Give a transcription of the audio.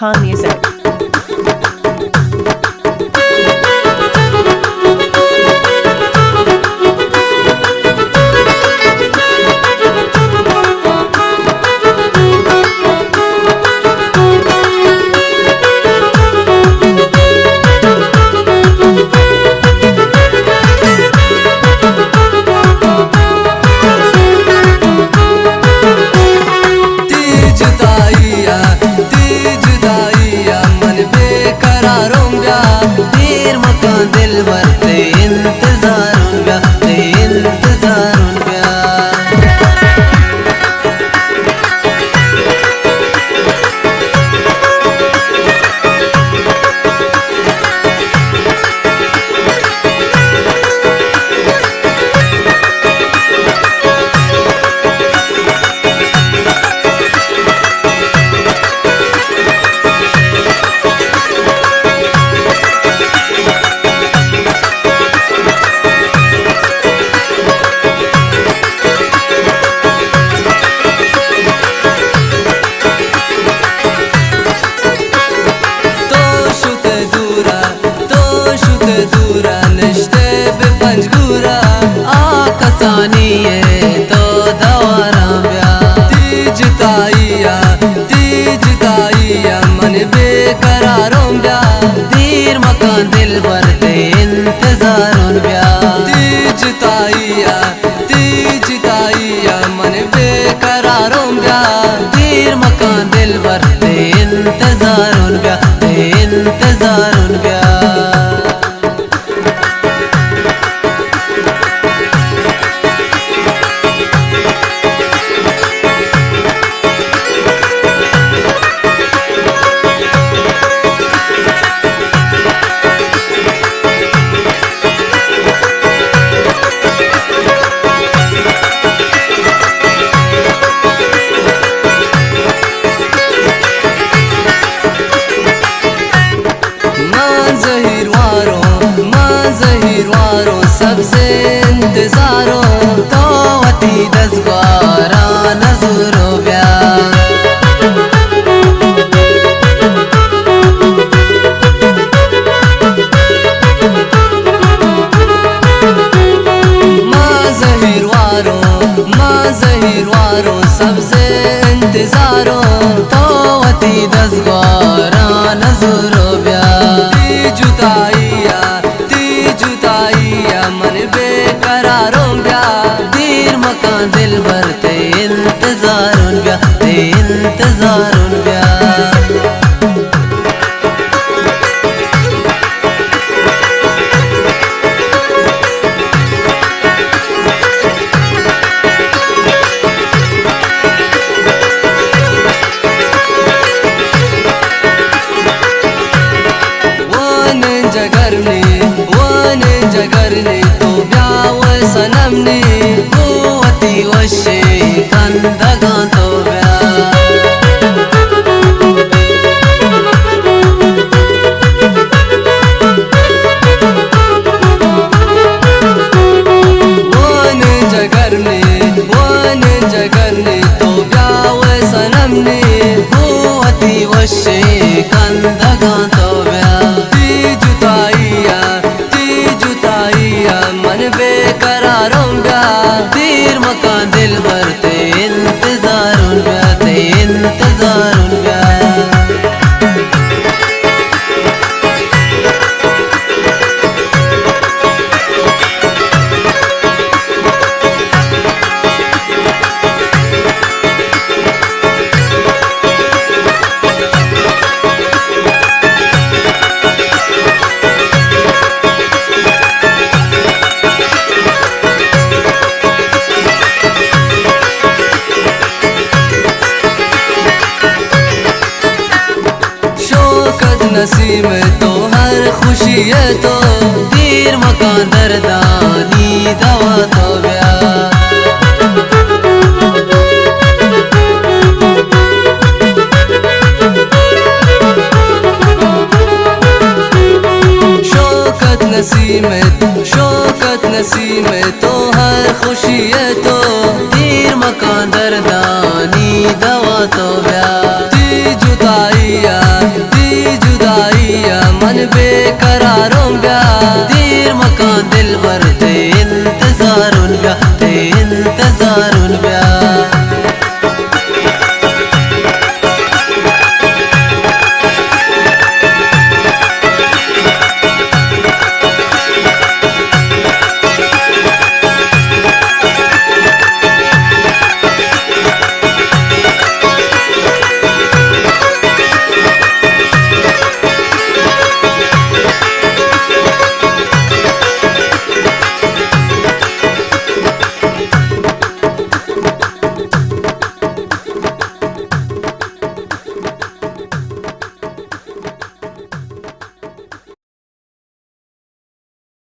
Khan Music. दिल भरते इंतजार तो दवारा तीज ताइया मन बेकरारों ब्या दीर मकान दिल भरते इंतजारों ब्या तीज ताइया मन बेकरारों ब्या दीर मकान दिल भरते इंतजारों ब्या इंतजारों ब्या जहीरवारों सबसे इंतजारों तो वती दसगारा नजरो ब्या माँ जहीरवारों सबसे इंतजारों तो वती दसगारा नजरो ब्या जुताइया मन बेकरारों ब्या दीर मकान दिल भरते इंतजारों ब्या इंतजारों ब्या जगरने तो ब्याव सनमने कुवती वशे कंदगा तो ब्या जगरने तो ब्याव सनमने कुवती वशे कंदगा तो ब्या जुताइया मन बेकरारों ब्या दीर मकान दिल भरते इंतजारों ब्या इंतजारों ब्या नसीब तो हर खुशी है तो दीर मकान दर्दानी दवा तो ब्या शौकत नसीब